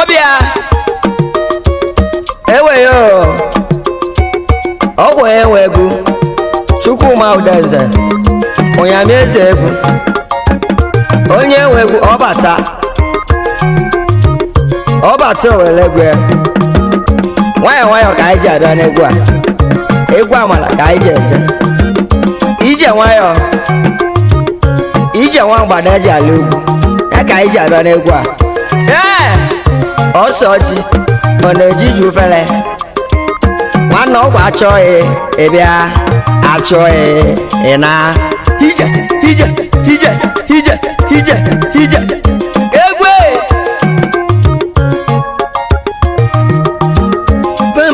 ọbịa eweyo ọgwụ enwe egwu Chukwuma Udeze Onyamieze egwu onye enwe egwu ọbata owere egwu ya nwayọ nwayọ ka anyị ji abịa n'egwu a egwu amala ka anyị ji eje ije nwayọ ije nwa mgbada eji ala ugwu ya ka anyị ji abịa n'egwu a ọsọ ji ọ na-eji ju fele nwanne ọgwụ achọghị ịbịa achọghị ịna ije ije ije ije ije ije egwu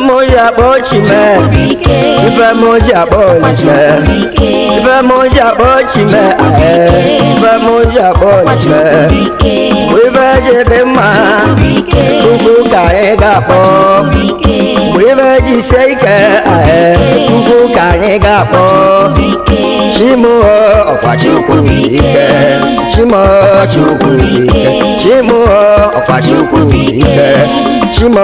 moja bochime ife moja bochime ife moja bochime ife moja bochime ife jedema tugu karega po ife jiseike tugu karega po chimo okwachukwuike chimo chukwuike chimo okwachukwuike chimo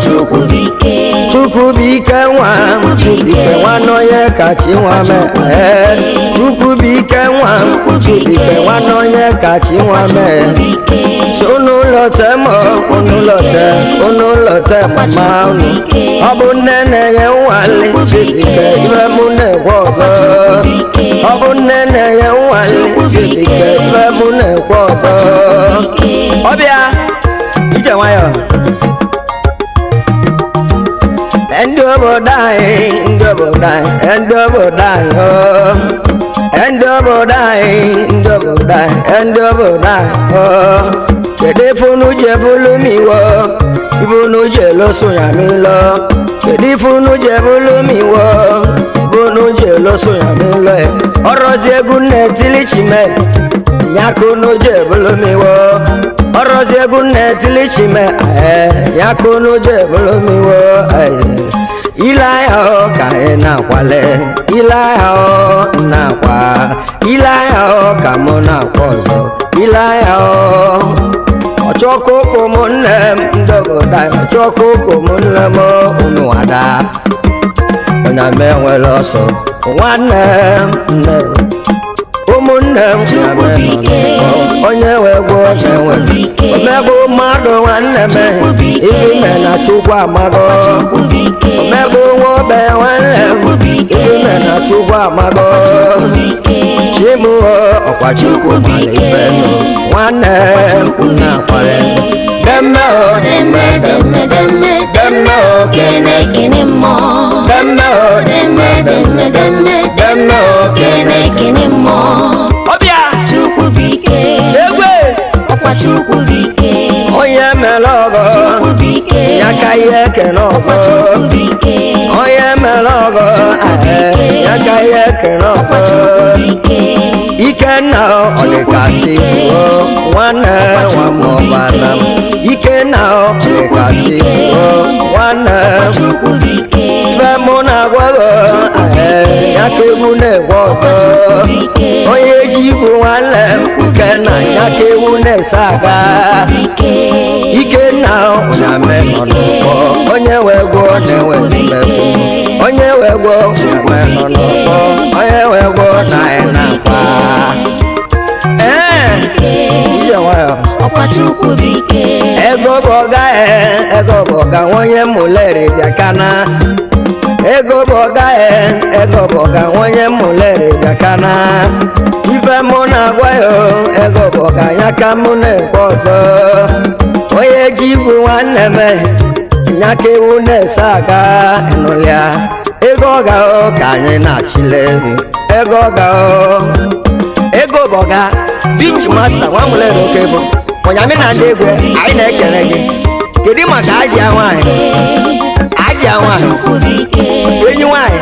chukwuike Chukwubike nwa Chukwubike nwa n'onye kachi nwa me Chukwubike nwa Chukwubike nwa n'onye kachi nwa me Sunu lote mo unu lote mama unu ọ bụ nne na-enye nwale Chukwubike ibe mụ na-ekwe ọzọ ọ bụ nne na-enye nwale Chukwubike ibe mụ na-ekwe ọzọ ọbịa ije nwayọ Endo bodai oh Kede funu je bulumi wo Funu je lo soya mi lo Kede funu je bulumi wo Funu je lo soya mi lo Orozi egun netili chime Nyakono je bulumi wo Orozi egun netili chime Nyakono je bulumi wo Ilaya o ka na kwale Ilaya o na kwa Ilaya o ka mo na kozo Ilaya o Ochoko ko monnem ndogo dai Ochoko ko monnem unu ada Ona mewe loso Wanem Umunnem Chukwubike onye wegwo newe Omego mmadụ nwanne me Ibi me na Chukwu amago Omego nwobe nwanne Ibi me na Chukwu amago Chimu ọkwa Chukwu mara ife nụ Nwanne na kware Demme o Demme o kene mo Demme o Demme o kene mo Ọbịa Chukwubike egwe ọkwa Chukwubike onye mere ọgọ Chukwubike ya ka ihe kene ọgọ Chukwubike onye mere ọgọ ya ka ihe kene ọgọ Ikenna ọdịkasị kwuo nwanne nwamọbana Ikenna ọdịkasị kwuo nwanne ife mụ na-agwago ya ka egwu na-egwe ọzọ onye ji igwu nwanne Ikenna ya ka egwu na-ese aga Ikenna ụnyame nọ n'ụgbọ onye wee gwuo na-enwe mmegbu onye wee gwuo ụnyame nọ n'ụgbọ onye wee gwuo na anyị na-akwa ọkwa Chukwubike ego bụ ọga nwonye mụleri bịakana ego bụ ọga nwonye mụleri bịakana ife mụ na-agwa ya ego bụ ọga ya ka mụ na-ekwe ọzọ onye ji igwu nwanne m ya ka ewu na-ese aga nụlịa ego ọga ka anyị na-achịle ego ọga ego bụ ọga Beach Master nwa nwere oke bụ Onyame na ndị egwe anyị na-ekele gị kedu maka ajịa nwaanyị enyi nwaanyị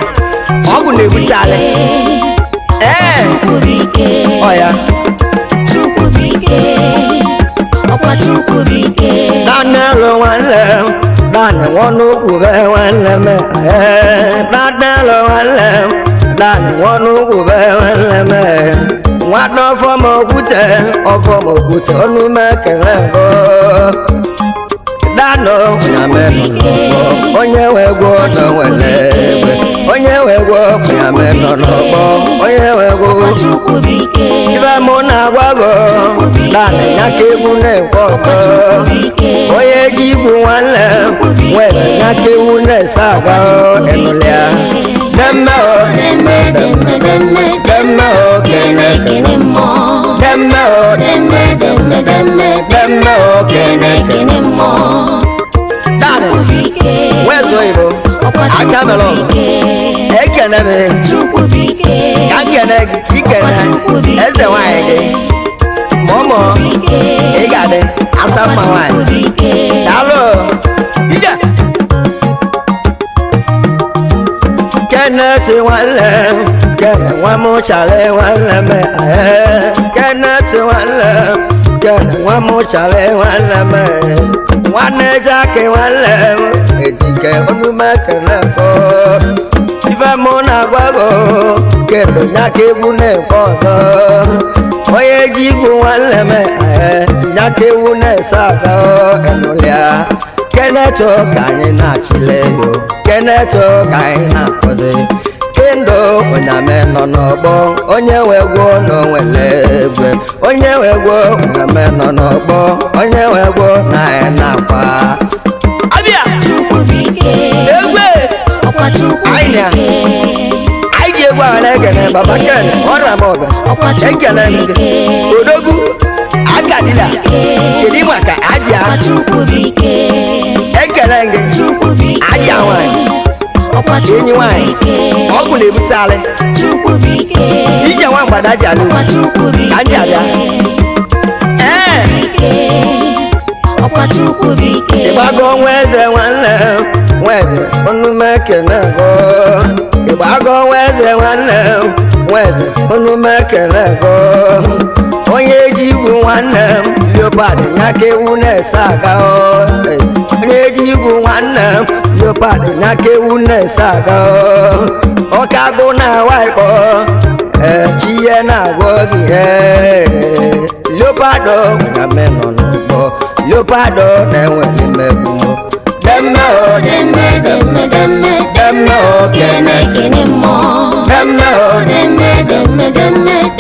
ọgwụ na-ebute alị ọya Danelu nwanne Dani nwanukwu be nwanne m Danelu nwanne Dani nwanukwu be nwanne m Nwadọ ọfọm okwute ọnụ m ekele mbụ dano ya meno onye wego no wele onye wego ya meno no onye wego ibe mo na gwago dana ya ke bune koko onye jigu wale wele ya ke bune saga enulia demme o kene mo demme o kene mo dana wezo ibo akamelo ekene me kankene kikene eze wanyị momo igade asama wanyị dalo ije Kenneth wale kene wamu chale wale me Kenneth wale kene wamu chale wale me wane jake wale ejike onume kene ko ife mona gwago kendo nyake bune kozo oye jigu wale me nyake bune saga enulia Keneto kanye na chileyo Keneto kanye na koze Kendo onyame no nobo onye wegwo no welebwe onye wegwo onyame no nobo onye wegwo na enakwa abia Chukwubike egwe ọkwa Chukwubike aidi egwu ala ekene baba ken ora mobe ọkwa Chukwubike odogu agadila kedi maka aja ọkwa Chukwubike ekele nge Chukwubike aja nwanyị ọkwa enyi nwanyị Chukwubike ọgwụ na-ebute alị Chukwubike ije nwa mgbada ji alụ ọkwa Chukwubike ka ndị abịa ọkwa Chukwubike ịgbago nwa eze nwanne nweze onumekene go ịgbago nwa eze nwanne nweze onumekene go onye ji igwu nwanne m leopard nyaka ewu na-ese aga onye ji igwu nwanne m leopard nyaka ewu na-ese aga ọkagụ na-awa ikpọ chiye na-agwọ gị leopard na menọ n'ụgbọ leopard na-enwere mmegbu demme o demme o kene mo demme o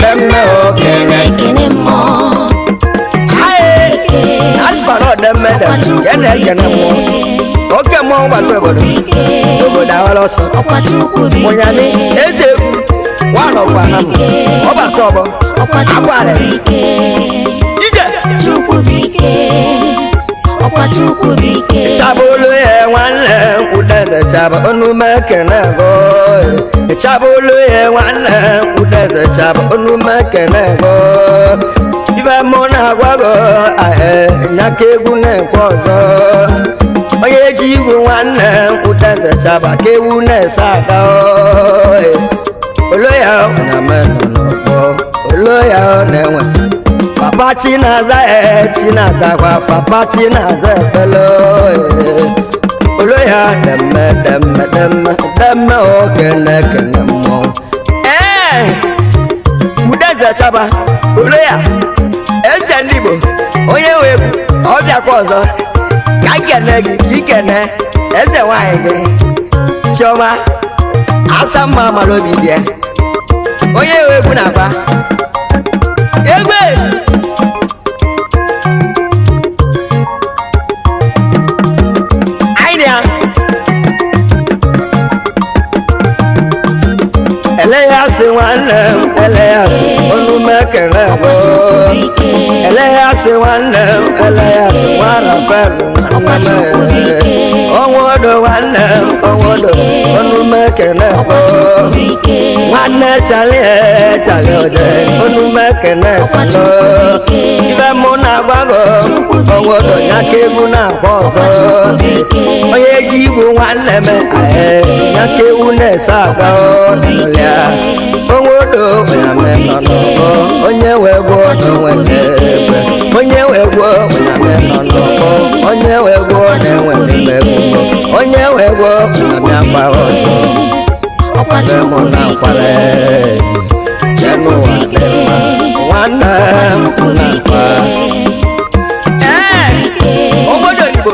demme o kene mo asịkwara ọdemme kene mmụọ oke mmụọ gbata obodo awara ọsọ ọkwa Chukwubike ụnyani eze egwu nwanọkwa na m ọbata ọgbọ ọkwa Chukwubike ije Chukwubike ọkwa Chukwubike chabulu ye nwanne udeze chaba onumekene go chabulu ye nwanne udeze chaba onumekene go ibe mụ na-agwago nyaka egwu na-ekwe ọzọ onye ji igwu nwanne udeze chaba ka ewu na-ese aga olo ya na menọ n'ọgbọ olo ya na-enwe papa chinaza chinaza kwa papa chinaza pelo olo ya demme o kene mo udeze chaba olo ya eze ndị Igbo onye wee ọbịa kwa ọzọ ka kene gị ikene eze nwanyị gị Chioma asa mma mara obi dị onye wee bụ na-akwa egwe aịdịa eleyasị nwanne m eleyasị onumekene go eleyasị nwanne m eleyasị nwara felu onwodo nwanne m onwodo onumekene go nwanne chali ode onumekene go ibe mụ na-agbago onwodo nyaka egwu na-agba ọzọ onye ji igwu nwanne m nyaka ewu na-ese aga ya onwodo ya menọ n'ọgbọ onye wee gwuo n'onwere egbe onye wee gwuo ya menọ n'ọgbọ onye wee gwuo na-enwere mmegbu onye wee gwuo na mịakwa ọzọ ebe mụ na-akwale n'ụwa dị mma nwanne m na-akwa onwodo Igbo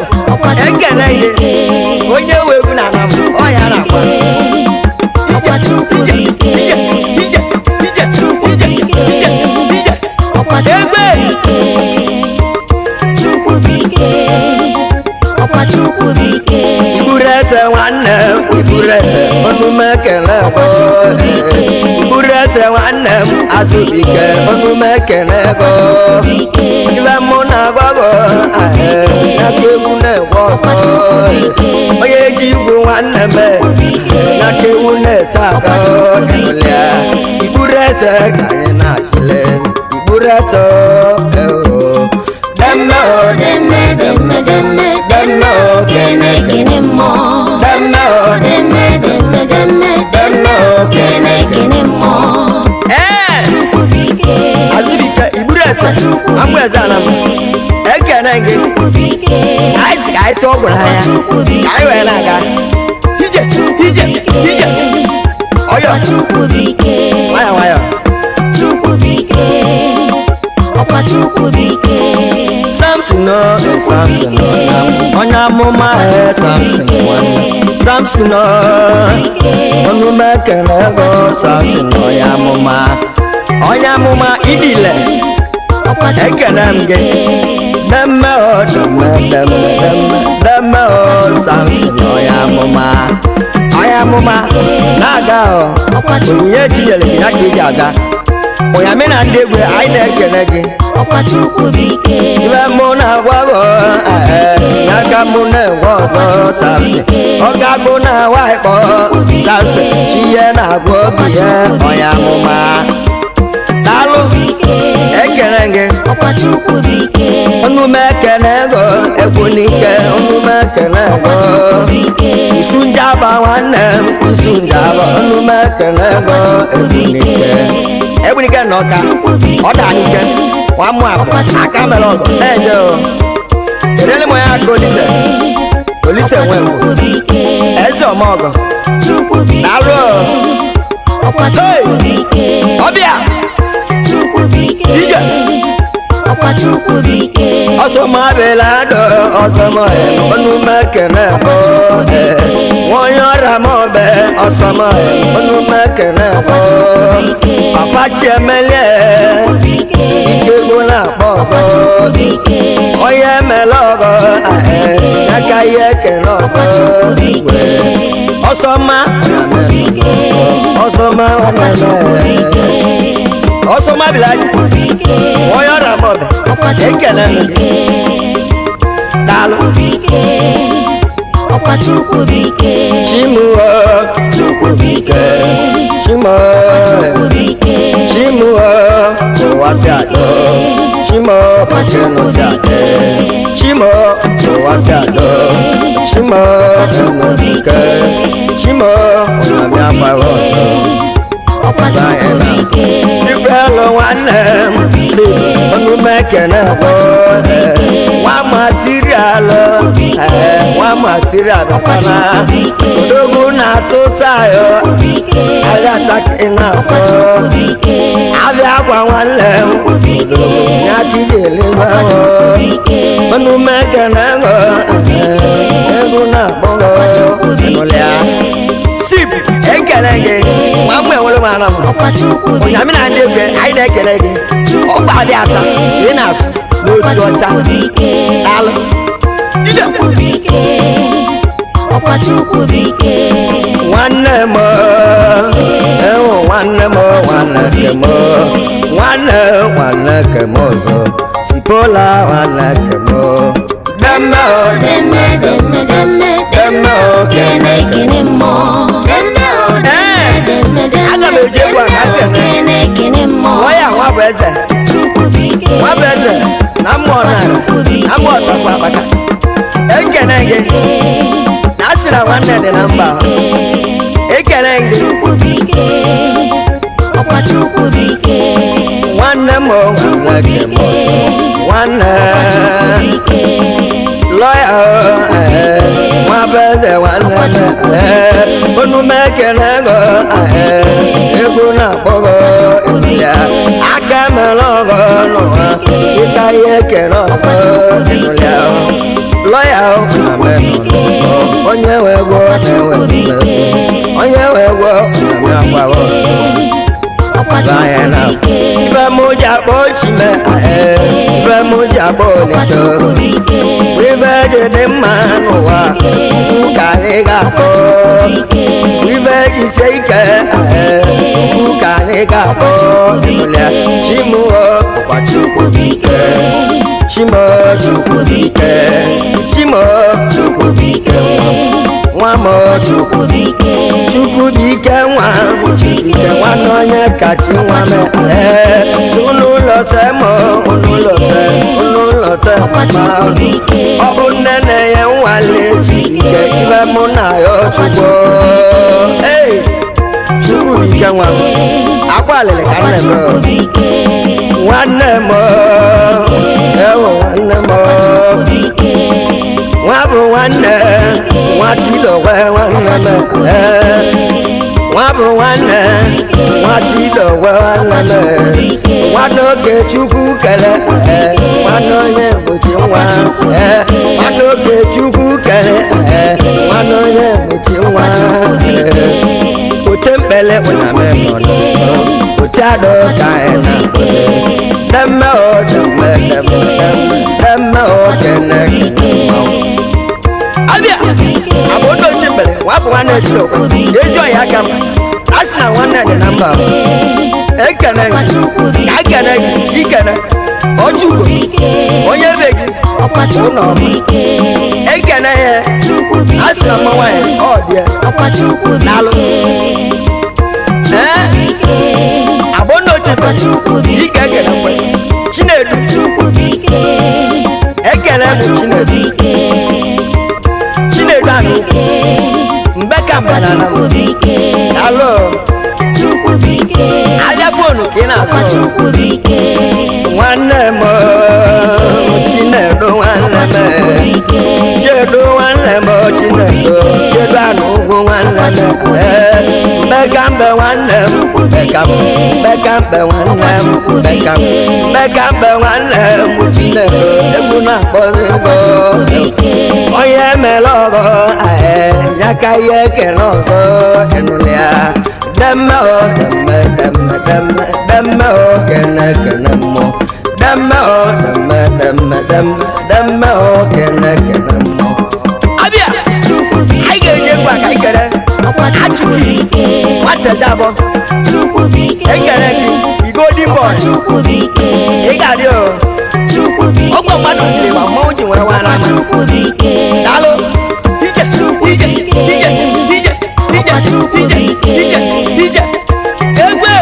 Iburete nwanne m Iburete onume ekele go Iburete nwanne m Azubike onume ekele go Ibe mụ na-agwa go n'aka egwu na-egwe ọgọ onye ji igwu nwanne m n'aka ewu na-ese aka Iburete ka anyị na-achịle Iburete demme kene kene mo kene mo Azubike Iburete amụ eze ala m ekene gị anyị si ka anyị tụọ gwara ha ya ka anyị wee na-aga ije ọyọ nwayọ nwayọ Samson onye amụma Samson onume ekele ego Samson onye amụma idile ekele m gị demme Samson onye amụma na-aga onyinye chinyere gị ya ka ị ga-aga onye me na ndị egwu anyị na-ekele gị ibe mụ na-agwa n'aka mụ na-enwe ọgọ Samson ọ ga-agụ na waịkpọ Samson chi ihe na-agwa obi ya onye amụma daalụ ekele gị onume ekele ego egwu n'ike onume ekele ego isu njaba nwanne m isu njaba onume ekele ego egwu n'ike na ọka ọ da n'ike nwamụ abụ aka mere ọgụ na-eje kedele m onye aka Olise nwe eze ọmọgọ daalụ ọbịa ije ọsọmabela dọ ọsọmọye onume ekele ego nwonye ọrịa m obe ọsọmọye onume ekele ego papa chiemelie ikegbu na-akpọ ọgọ onye emela ọgọ aka ihe ekele ọgọ ọsọma bilaji onye ọrịa m obe ekele daalụ Chimuo ụwasị atọ Chimo pachenụsị atọ Chimo ụwasị atọ Chimo Chimuike Chimo ọmami agbara ọzọ Sibelu nwanne m si onume ekele bụ nwa material bịakwana odogwu na-atụ tayo ahịa taki na-akpọ abịa gwa nwanne m ya ka iji elegbe ahụ onume ekele egwu na-akpọ ịnụlịa sip ekele gị nwa mgbe nwere m ara m onyami na ndị egwe anyị na-ekele gị ọgba dị ata ị na-asụ n'otu ọcha alụ nwanne m ewu nwanne m nwanne ke m ọzọ sipola nwanne ke m demme kene kene mo aga m eji egwu aka kene nwa bụ eze na mmụọ ọtakwa akpata ekene gị na asị na nwanne dị na mba ekene gị nwanne m nwanne lọya nwa bụ eze nwanne onume ekele ego egwu na-akpọgo ya aka mere ọgọ n'ụwa ịta ihe ekele ọgọ ya lọya onye wee gwọ onye wee gwọ ibe m ji akpọ chime ibe m ji akpọ Olise ibe ji dị mma n'ụwa Chukwu ka anyị ga-akpọ ibe ji sie ike Chukwu ka anyị ga-akpọ Chimuo ọkwa Chukwu bụ ike Chimo Chukwu bụ ike Chimo Chukwu bụ ike nwa m Chukwu bụ ike Chukwu bụ ike nwa ike nwanne onye kachi nwa mee si ụlọ te m ụlọ te ma ọ bụ nne na-enye nwale ike ibe mụ na ya Chukwu Chukwu bụ ike nwa akwa alịrị ka nne m nwanne m ewo nwanne m nwa bụ nwanne nwa Chidokwe nwanne m nwa bụ nwanne nwa Chidokwe nwanne m nwanne oge Chukwu kele nwanne onye mgbochi nwa nwanne oge Chukwu kele nwanne onye mgbochi nwa ote mkpele ụna memọnụ ote adọ ka anyị na-demme abịa abụọ oche mkpele nwa bụ nwanne Chidokwe ezi ọya aka m a sị na nwanne dị na mba ekene ka ekene gị ikene Ọchukwu onye be gị ụlọ ekene ya a sị na mma nwaanyị ọ dị n'alụ abụọ oche mkpele ike ekene kwe Chinedu ekene bụ Chinedu anụ mbeka mbanana alụ aja fonu ka ị na-azụ nwanne m Chinedu nwanne m Chedu nwanne m Chinedu Chedu anụ ugwu nwanne m mbeka mbe nwanne m mbeka mbe nwanne m mbeka mbe nwanne m Chinedu egwu na-akpọzi ego onye mere ọgọ ya ka ihe ekele ọzọ enụlụ ya demme kene mmụọ demme kene mmụọ abịa anyị ga-enye gwa ka ikere Achụki nwata jabọ ekele gị igodi mbọ ị ga-adị ọgwọ mmadụ jiri ma mmọnwụ ji nwere nwana daalụ ije egbe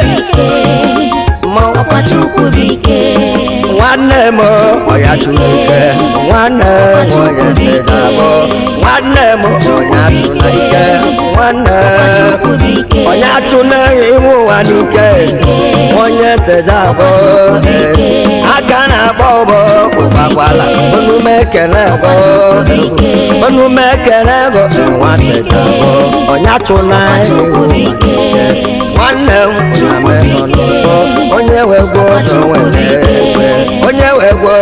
nwanne m ọya Chineke nwanne m onye ndedabọ nwanne m onye atụ na ike nwanne onye atụ na iwu ụwa n'ike onye ndedabọ aka na-agba ọgbọ ụgbagbala onume ekele bụ onume ekele bụ nwa ndedabọ onye atụ na iwu ụwa n'ike nwanne m nọ n'ụgbọ onye wegwo n'onwere egbe onye wegwo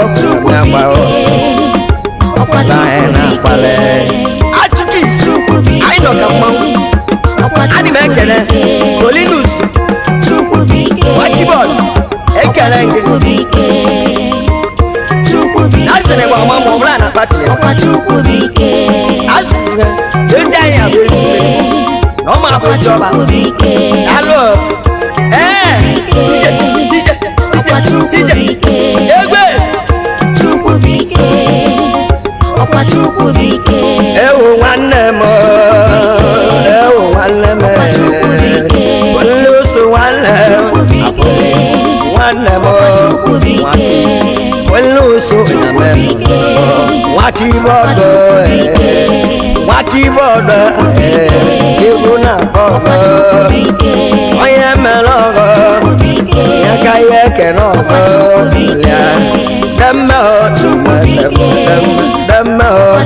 na-agbaghọ anyị na-akpali Achụki anyị nọ ka mmanwụ adị m ekele Colinus Wakibọd ekele gị asịrị gba ọma ma ọ bụla na pati ya asịrị ezi anyị abụ ezigbo na ọma abụ ezi ọba alụ egbe ewu nwanne m oluso nwanne m oluso nwakibọdọ ibu na bọbọ onye mere ọgọ ya ka ihe ekene ọgọ ya demme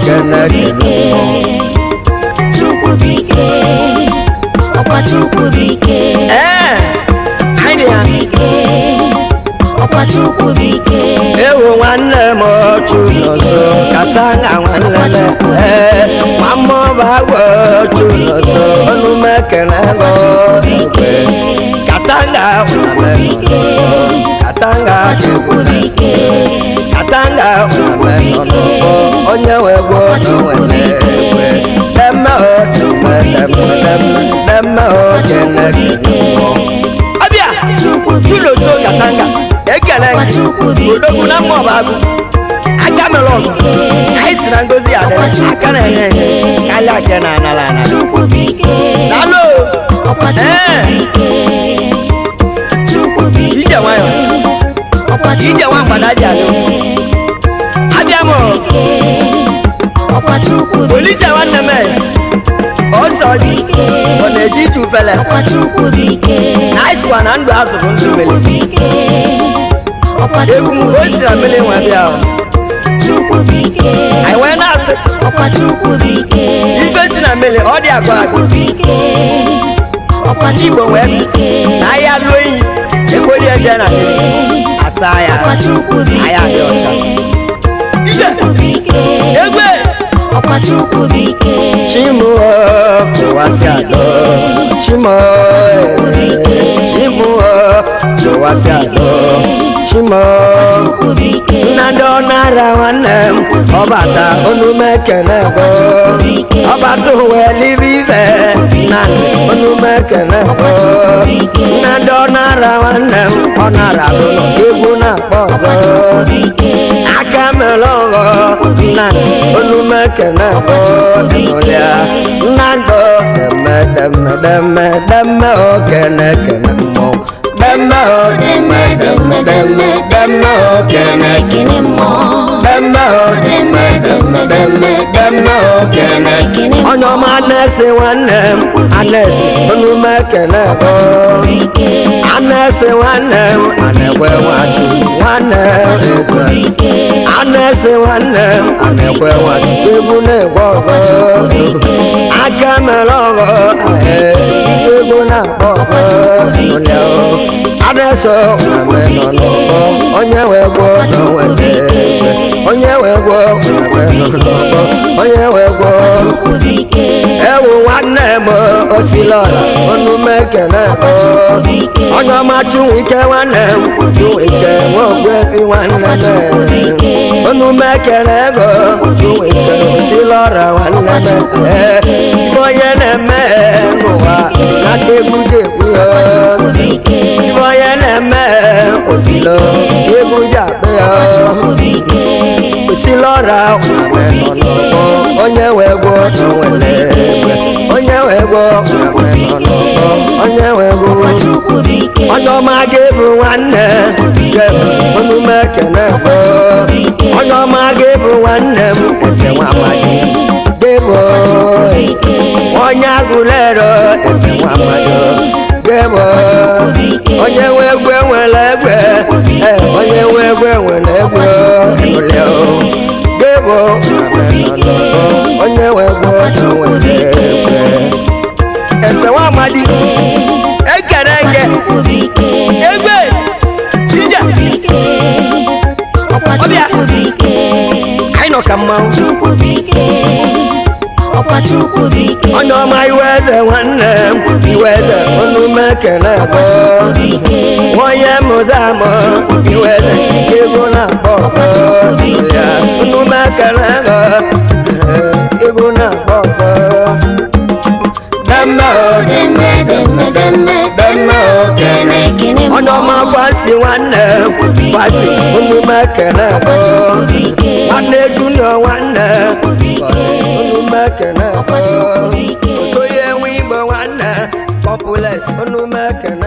kene ewu nwanne m Chunoso katanga nwanne mamma bagwo Chunoso onume kene go katanga katanga onye wee gwọ n'onwere egwe demme o demme demme o kene ọbịa chuloso katanga ekele odogwu na mma ọba agụ aka mere ọgụ anyị si na ngozi adịrị aka na-enye enye karịa ake na anara ana dalo ije nwayọ ije nwa mgbada ji adị abịa m polisi nwanne m ọsọ ji ọ na-eji ije ufele na anyị sikwa na ndụ azụrụ ndụ mmiri egwu m o si na mmiri nwa bịa anyị wee na-asị ife si na mmiri ọ dị agụ agụ Igbo wee sị na ahịa lụọ iyi ekweli eje na mmiri asa ya ahịa dị ọcha egwe Chimu chụwasị adọ Chimu chụwasị adọ Chimu nnadọ nara nwanne m ọbata onume kene bụ ọbata uwe libive na onume kene bụ nnadọ nara nwanne m ọ nara ụlọ egwu na-akpọ ọzọ aka mere ọghọ na onume kene bụ ọdịnụlịa nnadọ demme okene kene mmọnwụ demme o demme o kene demme o demme o kene onye ọma anesi nwanne m anesi onume kene bụ anesi nwanne m anekwe nwachu nwanne anesi nwanne m anekwe nwachu egwu na-egwe ọgọ aka mere ọgọ egwu na-akpọ ọgọ adeso onye wee gwọ onye wee gwọ onye wee gwọ ewu nwanne m osilọla onume kene onye ọma chụnwike nwanne m chụnwike nwaogwefi nwanne m onume kene ego chụnwike osilọla nwanne m onye na-eme n'ụwa n'aka egwu ga-ekwu ya onye na-eme osilo egwu ji akpa ya osilọra onye wee gwọ n'onwere egwe onye wee gwọ onye wee gwọ onye ọma ga-ebu nwanne ga-ebu onume kene bụ onye ọma ga-ebu nwanne m eze nwa amadi ga-ebu onye agụlero eze nwa amadi gebo onye nwe egwe nwere egwe onye nwe egwe nwere egwe gebo onye nwe egwe nwere egwe ese nwa amadi ekere eke egwe ije ọbịa anyị nọ ka mmanwụ onye ọma iwe eze nwanne m iwe eze onume kene bụ onye mụzi amụ iwe eze ego na-akpọ ya onume kene ego na-akpọ demme o kene onye ọma fasi nwanne fasi onume kene bụ nwanne junior nwanne onume kene otoye nwe igbo nwanne populous onume kene